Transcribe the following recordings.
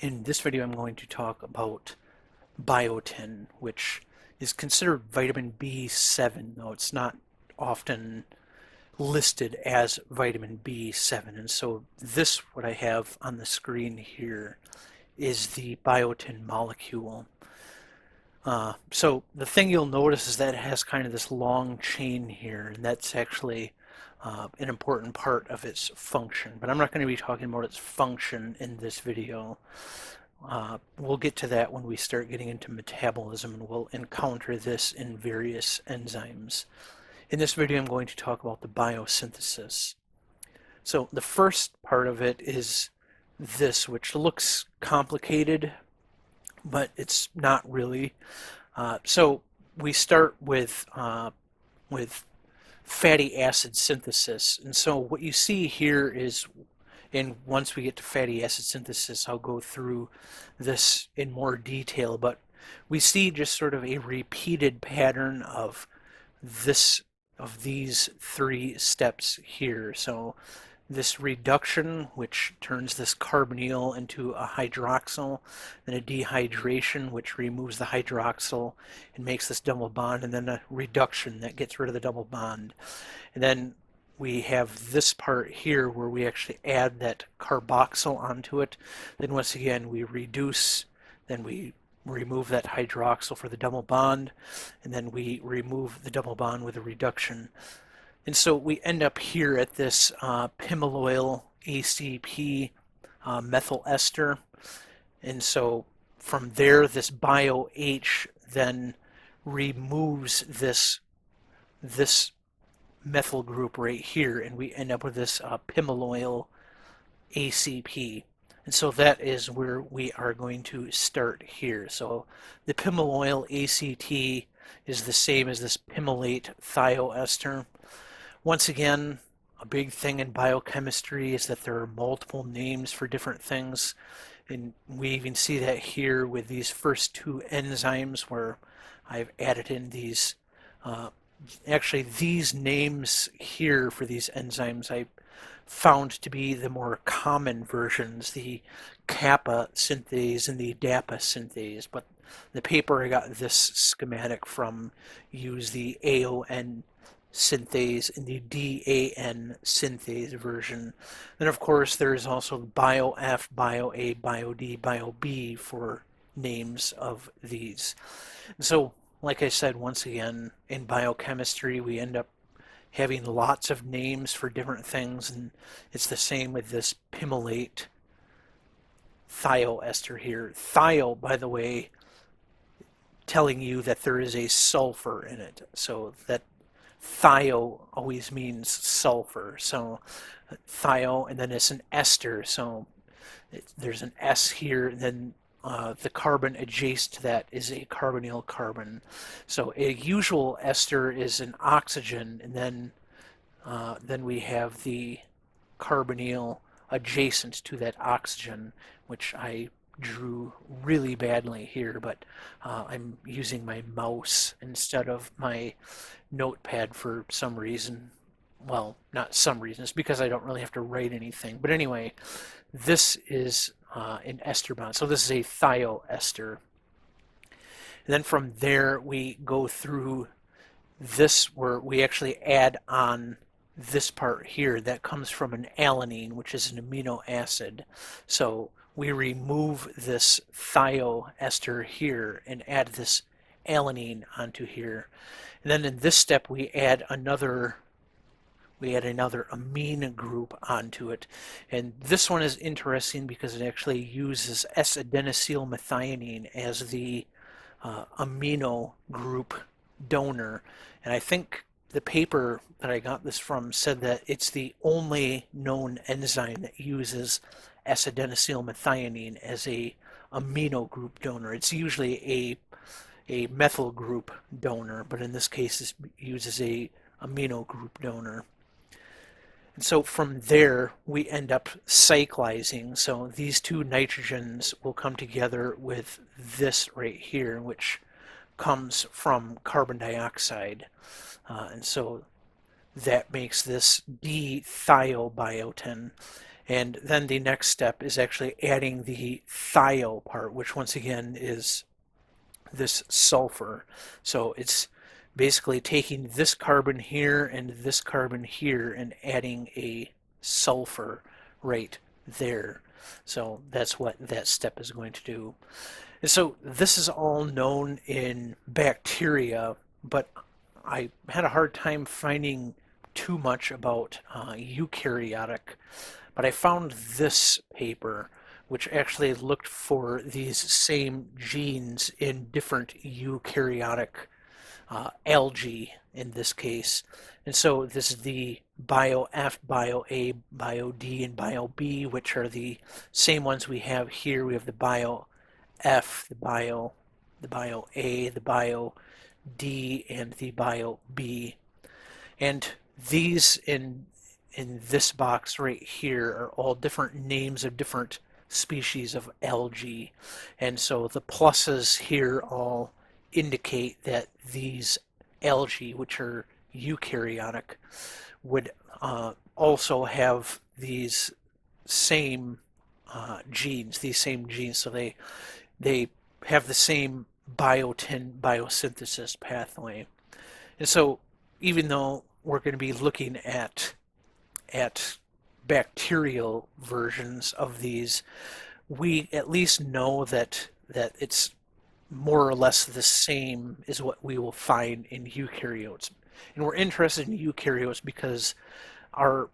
In this video, I'm going to talk about biotin, which is considered vitamin B7, though it's not often listed as vitamin B7. And so this, what I have on the screen here, is the biotin molecule. So the thing you'll notice is that it has kind of this long chain here, and that's actually an important part of its function. But I'm not going to be talking about its function in this video. We'll get to that when we start getting into metabolism, and we'll encounter this in various enzymes. In this video, I'm going to talk about the biosynthesis. So the first part of it is this, which looks complicated, but it's not really. So we start with fatty acid synthesis. And so what you see here is, and once we get to fatty acid synthesis, I'll go through this in more detail, but we see just sort of a repeated pattern of these three steps here. So this reduction, which turns this carbonyl into a hydroxyl, then a dehydration, which removes the hydroxyl and makes this double bond, and then a reduction that gets rid of the double bond. And then we have this part here where we actually add that carboxyl onto it. Then once again we reduce, then we remove that hydroxyl for the double bond, and then we remove the double bond with a reduction. And so we end up here at this pimaloyl ACP methyl ester. And so from there, this BioH then removes this methyl group right here, and we end up with this pimaloyl ACP. And so that is where we are going to start here. So the pimaloyl ACT is the same as this pimalate thioester. Once again, a big thing in biochemistry is that there are multiple names for different things. And we even see that here with these first two enzymes where I've added in these, actually these names here for these enzymes I found to be the more common versions, the kappa synthase and the DAPA synthase. But the paper I got this schematic from used the AON synthase in the DAN synthase version. Then of course there's also BioF, BioA, BioD, BioB for names of these. And so like I said, once again, in biochemistry we end up having lots of names for different things, and it's the same with this pimalate thioester here. Thio, by the way, telling you that there is a sulfur in it, so that thio always means sulfur. So thio, and then it's an ester, so there's an S here, and then the carbon adjacent to that is a carbonyl carbon. So a usual ester is an oxygen, and then we have the carbonyl adjacent to that oxygen, which I drew really badly here, but I'm using my mouse instead of my notepad for some reason. Well, not some reason, it's because I don't really have to write anything. But anyway, this is an ester bond. So this is a thioester. And then from there we go through this where we actually add on this part here that comes from an alanine, which is an amino acid. So we remove this thioester here and add this alanine onto here. And then in this step we add another amine group onto it. And this one is interesting because it actually uses s-adenosylmethionine as the amino group donor. And I think the paper that I got this from said that it's the only known enzyme that uses s-adenosylmethionine as a amino group donor. It's usually a methyl group donor, but in this case it uses a amino group donor. And so from there we end up cyclizing. So these two nitrogens will come together with this right here, which comes from carbon dioxide. And so that makes this D-thiobiotin. And then the next step is actually adding the thio part, which once again is this sulfur. So it's basically taking this carbon here and this carbon here and adding a sulfur right there. So that's what that step is going to do. And so this is all known in bacteria, but I had a hard time finding too much about eukaryotic, but I found this paper which actually looked for these same genes in different eukaryotic algae in this case. And so this is the BioF, BioA, BioD, and BioB, which are the same ones we have here. We have the BioF, the BioA, the BioD, and the BioB. And these in this box right here are all different names of different species of algae. And so the pluses here all indicate that these algae, which are eukaryotic, would also have these same genes, So they have the same biotin biosynthesis pathway. And so even though we're going to be looking at bacterial versions of these, we at least know that it's more or less the same as what we will find in eukaryotes. And we're interested in eukaryotes because our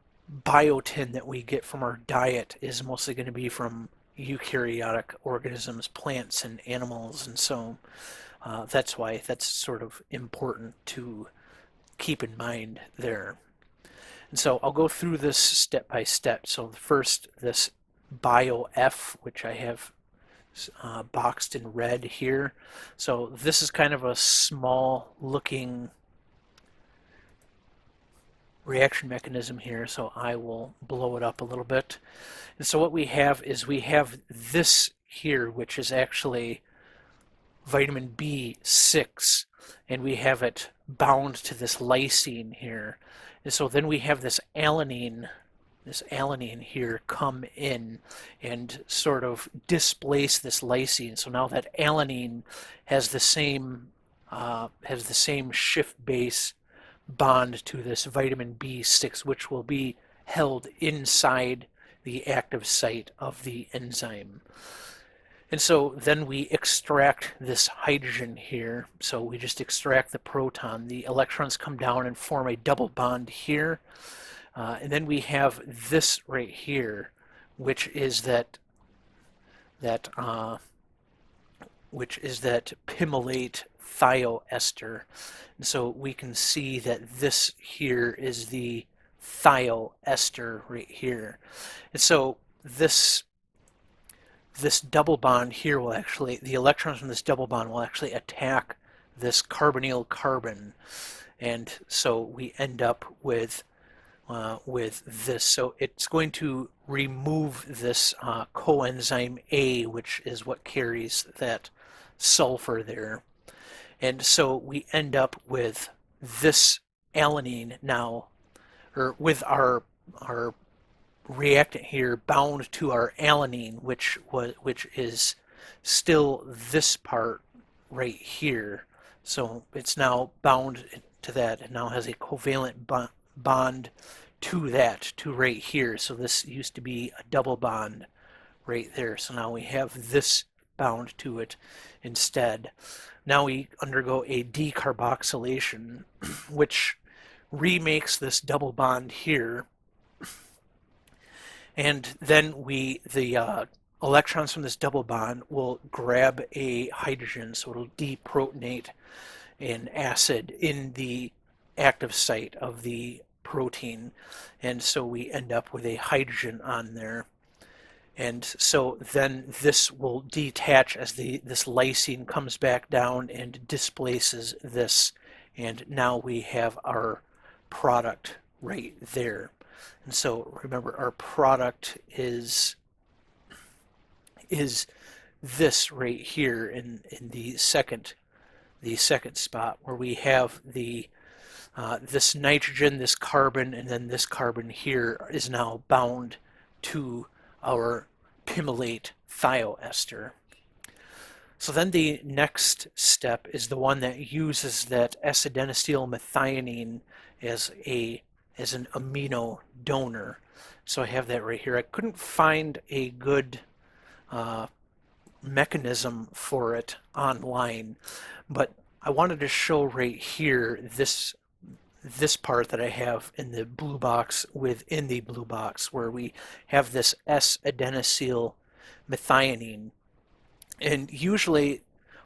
biotin that we get from our diet is mostly going to be from eukaryotic organisms, plants and animals, and so that's why that's sort of important to keep in mind there. And so I'll go through this step by step. So first, this BioF, which I have boxed in red here. So this is kind of a small looking reaction mechanism here, so I will blow it up a little bit. And so what we have is we have this here, which is actually vitamin B6, and we have it bound to this lysine here. And so then we have this alanine here come in and sort of displace this lysine. So now that alanine has the same shift base bond to this vitamin B6, which will be held inside the active site of the enzyme. And so then we extract this hydrogen here. So we just extract the proton. The electrons come down and form a double bond here. And then we have this right here, which is that pimolate thioester. And so we can see that this here is the thioester right here. And so this double bond here will actually, the electrons from this double bond will actually attack this carbonyl carbon. And so we end up with this. So it's going to remove this coenzyme A, which is what carries that sulfur there. And so we end up with this alanine now, or with our reactant here bound to our alanine, which is still this part right here. So it's now bound to that and now has a covalent bond to that, to right here. So this used to be a double bond right there. So now we have this bound to it instead. Now we undergo a decarboxylation, which remakes this double bond here. And then the electrons from this double bond will grab a hydrogen, so it'll deprotonate an acid in the active site of the protein. And so we end up with a hydrogen on there. And so then this will detach as this lysine comes back down and displaces this. And now we have our product right there. And so remember, our product is this right here in the second spot, where we have the this nitrogen, this carbon, and then this carbon here is now bound to our pimylate thioester. So then the next step is the one that uses that s-adenosylmethionine as an amino donor. So I have that right here. I couldn't find a good mechanism for it online, but I wanted to show right here this part that I have in the blue box within the blue box, where we have this s-adenosylmethionine. And usually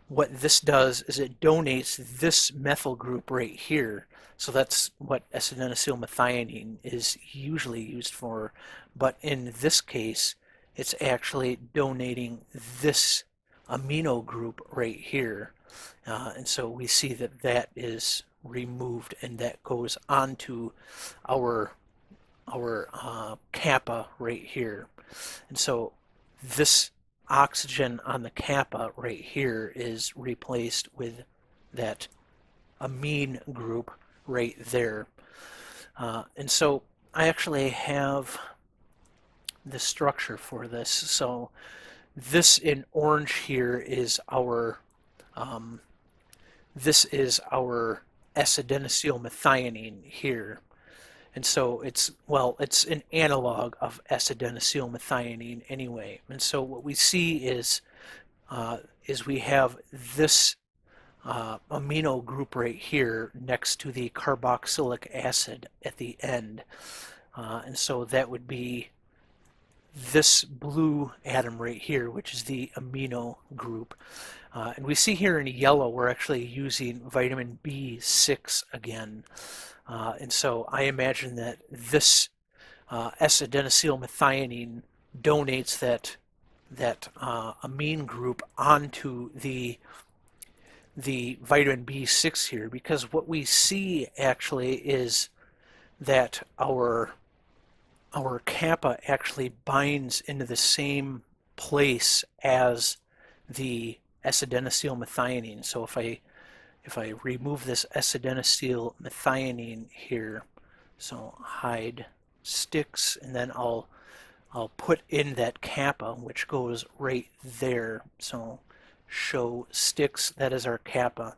what this does is it donates this methyl group right here. So that's what s-adenosylmethionine is usually used for. But in this case, it's actually donating this amino group right here. And so we see that that is removed, and that goes onto our kappa right here. And so this oxygen on the kappa right here is replaced with that amine group right there. And so I actually have the structure for this. So this in orange here is our s-adenosylmethionine here. And so it's an analog of s-adenosylmethionine anyway. And so what we see is we have this amino group right here next to the carboxylic acid at the end. And so that would be this blue atom right here, which is the amino group. And we see here in yellow, we're actually using vitamin B6 again. And so I imagine that this s-adenosylmethionine donates that amine group onto the vitamin B6 here, because what we see actually is that our kappa actually binds into the same place as the s-adenosylmethionine. So if I remove this s-adenosylmethionine here, so hide sticks, and then I'll put in that kappa, which goes right there. So show sticks, that is our kappa.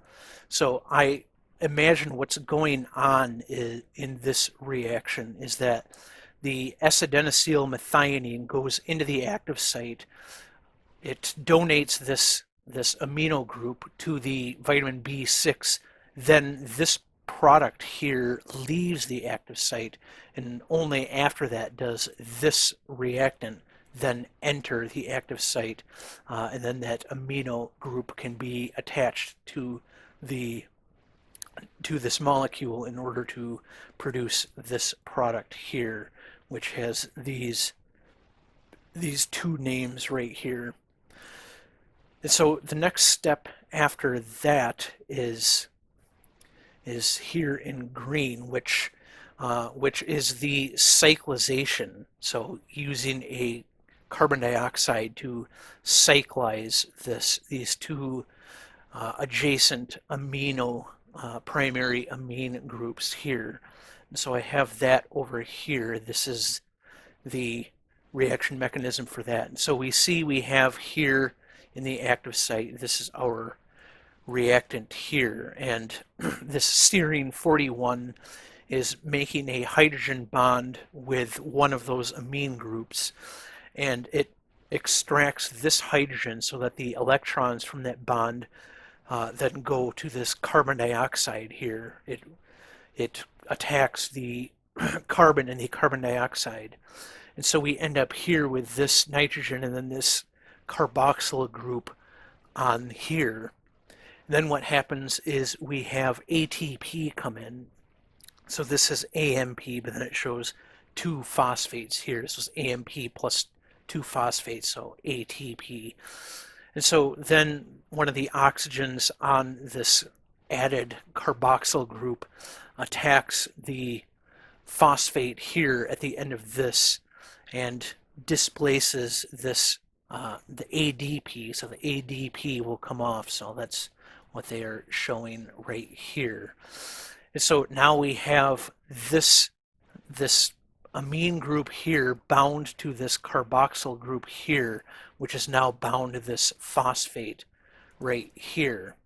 So I imagine what's going on in this reaction is that the s-adenosylmethionine goes into the active site. It donates this amino group to the vitamin B6. Then this product here leaves the active site, and only after that does this reactant then enter the active site, and then that amino group can be attached to this molecule in order to produce this product here, which has these two names right here. And so the next step after that is here in green, which is the cyclization. So using a carbon dioxide to cyclize these two adjacent amino primary amine groups here. And so I have that over here. This is the reaction mechanism for that. And so we see we have here in the active site, this is our reactant here, and this serine 41 is making a hydrogen bond with one of those amine groups, and it extracts this hydrogen so that the electrons from that bond then go to this carbon dioxide here. It attacks the carbon in the carbon dioxide, and so we end up here with this nitrogen and then this carboxyl group on here. Then what happens is we have ATP come in. So this is AMP, but then it shows two phosphates here. So it's AMP plus two phosphates, so ATP. And so then one of the oxygens on this added carboxyl group attacks the phosphate here at the end of this and displaces this the ADP, so the ADP will come off. So that's what they are showing right here. And so now we have this amine group here bound to this carboxyl group here, which is now bound to this phosphate right here.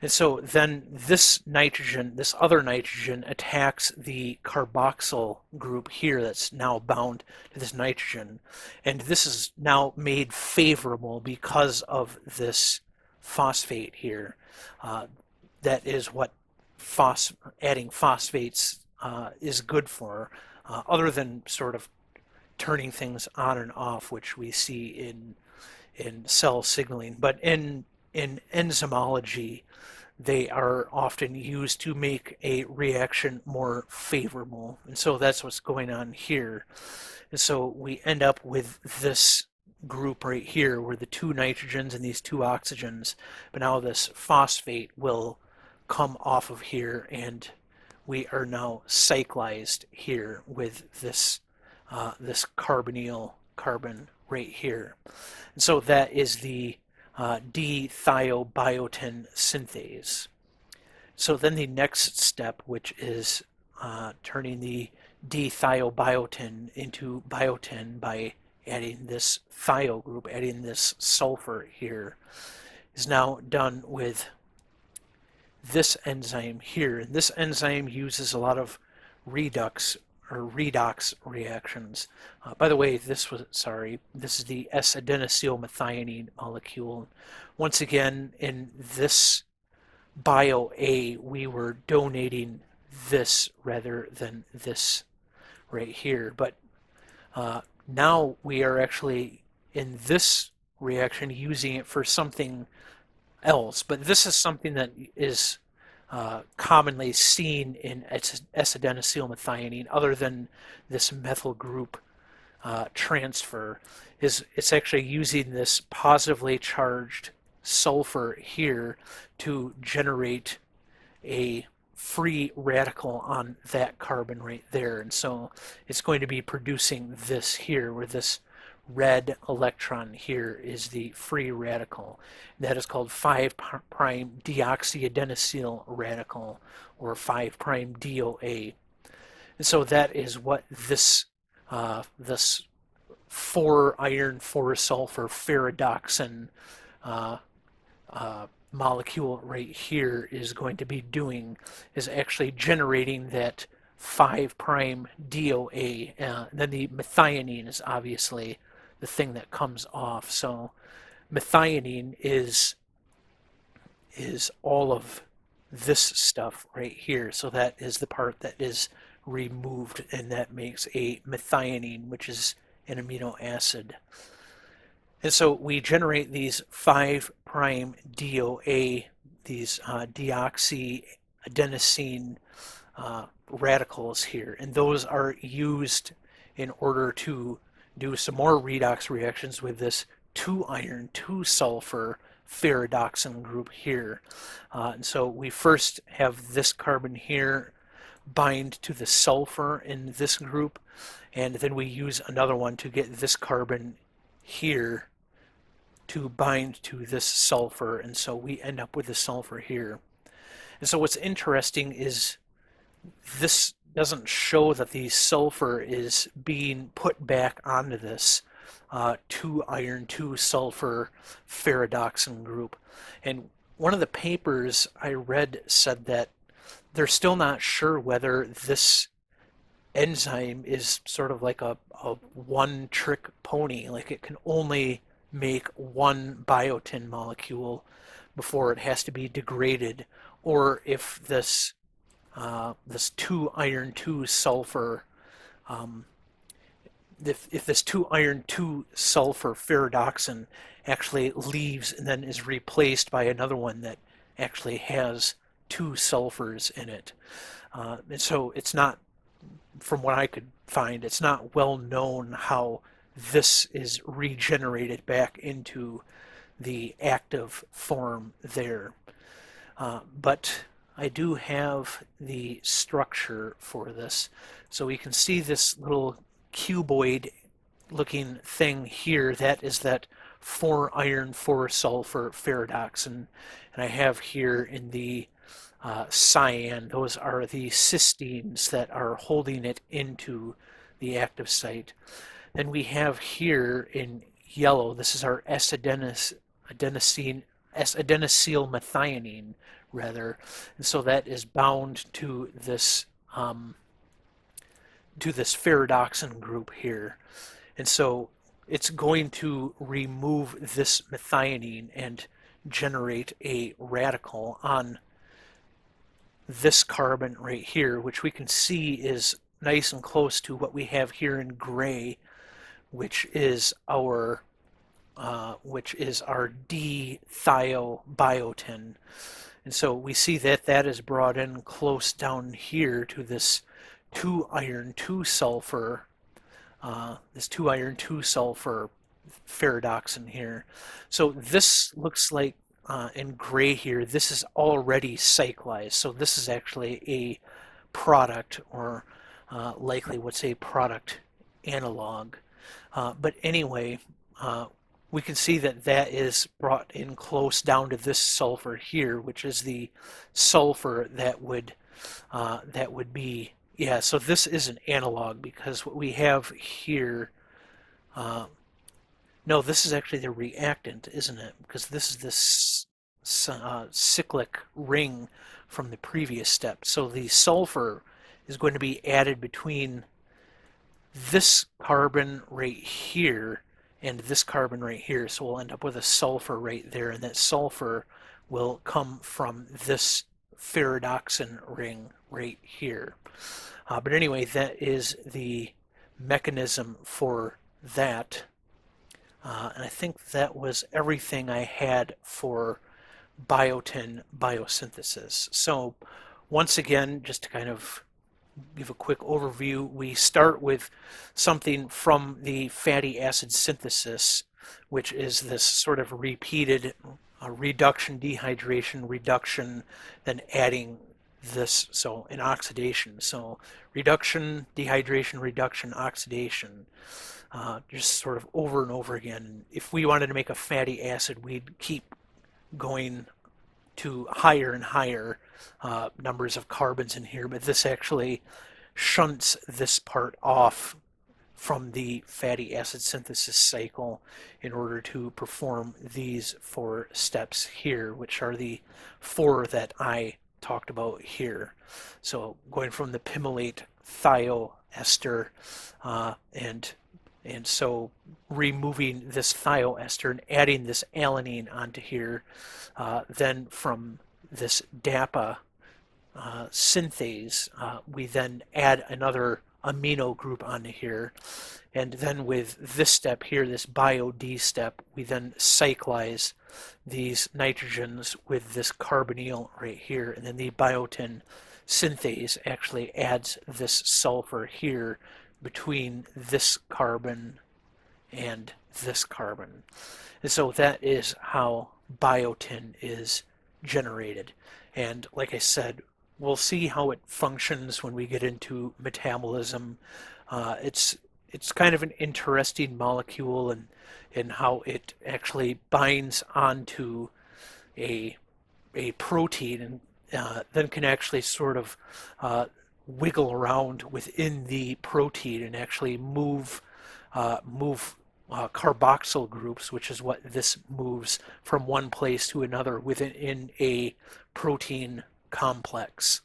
And so then this nitrogen, this other nitrogen, attacks the carboxyl group here that's now bound to this nitrogen. And this is now made favorable because of this phosphate here. That is what adding phosphates is good for, other than sort of turning things on and off, which we see in cell signaling. But in enzymology, they are often used to make a reaction more favorable. And so that's what's going on here. And so we end up with this group right here where the two nitrogens and these two oxygens, but now this phosphate will come off of here, and we are now cyclized here with this this carbonyl carbon right here. And so that is the D-thiobiotin synthase. So then the next step, which is turning the D-thiobiotin into biotin by adding this thio group, adding this sulfur here, is now done with this enzyme here. And this enzyme uses a lot of redox reactions. By the way, this is the s-adenosylmethionine molecule. Once again, in this BioA, we were donating this rather than this right here. But now we are actually in this reaction using it for something else. But this is something that is commonly seen in s-adenosylmethionine, other than this methyl group transfer. It's actually using this positively charged sulfur here to generate a free radical on that carbon right there. And so it's going to be producing this here, where this red electron here is the free radical. That is called 5' deoxyadenylyl radical, or 5' DOA. And so that is what this 4 iron 4 sulfur ferredoxin molecule right here is going to be doing, is actually generating that 5' DOA. Then the methionine is obviously the thing that comes off. So methionine is all of this stuff right here. So that is the part that is removed, and that makes a methionine, which is an amino acid. And so we generate these 5' DOA, these deoxyadenosine radicals here, and those are used in order to do some more redox reactions with this 2 iron 2 sulfur ferredoxin group here. And so we first have this carbon here bind to the sulfur in this group, and then we use another one to get this carbon here to bind to this sulfur, and so we end up with the sulfur here. And so what's interesting is this doesn't show that the sulfur is being put back onto this 2 iron 2 sulfur ferredoxin group. And one of the papers I read said that they're still not sure whether this enzyme is sort of like a one-trick pony, like it can only make one biotin molecule before it has to be degraded, or if this 2 iron 2 sulfur if this 2 iron 2 sulfur ferredoxin actually leaves and then is replaced by another one that actually has 2 sulfurs in it. And so it's not, from what I could find, it's not well known how this is regenerated back into the active form there. But I do have the structure for this. So we can see this little cuboid looking thing here. That is that 4 iron 4 sulfur ferredoxin. And I have here in the cyan, those are the cysteines that are holding it into the active site. Then we have here in yellow, this is our s-adenosylmethionine, rather. And so that is bound to this ferredoxin group here. And so it's going to remove this methionine and generate a radical on this carbon right here, which we can see is nice and close to what we have here in gray, which is our D-thiobiotin. And so we see that that is brought in close down here to this 2-iron 2-sulfur, this 2-iron 2-sulfur ferredoxin here. So this looks like in gray here, this is already cyclized. So this is actually a product, or likely what's a product analog. But anyway, we can see that that is brought in close down to this sulfur here, which is the sulfur that would be, yeah, so this is an analog, because what we have here, no, this is actually the reactant, isn't it? Because this is this cyclic ring from the previous step. So the sulfur is going to be added between this carbon right here and this carbon right here. So we'll end up with a sulfur right there, and that sulfur will come from this ferredoxin ring right here. But anyway, that is the mechanism for that. And I think that was everything I had for biotin biosynthesis. So once again, just to kind of give a quick overview, we start with something from the fatty acid synthesis, which is this sort of repeated reduction, dehydration, reduction, then adding this, so an oxidation. So reduction, dehydration, reduction, oxidation, just sort of over and over again. If we wanted to make a fatty acid, we'd keep going to higher and higher numbers of carbons in here, but this actually shunts this part off from the fatty acid synthesis cycle in order to perform these 4 steps here, which are the 4 that I talked about here. So going from the pimolate thioester, and so removing this thioester and adding this alanine onto here, then from this DAPA synthase, we then add another amino group onto here, and then with this step here, this BioD step, we then cyclize these nitrogens with this carbonyl right here, and then the biotin synthase actually adds this sulfur here between this carbon and this carbon. And so that is how biotin is generated. And like I said, we'll see how it functions when we get into metabolism. It's kind of an interesting molecule, and how it actually binds onto a protein, and then can actually sort of wiggle around within the protein and actually move carboxyl groups, which is what this moves from one place to another within a protein complex.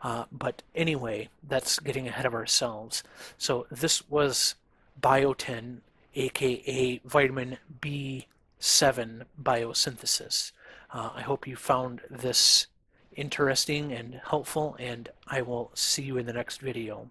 But anyway, that's getting ahead of ourselves. So this was biotin, aka vitamin B7 biosynthesis. I hope you found this interesting and helpful, and I will see you in the next video.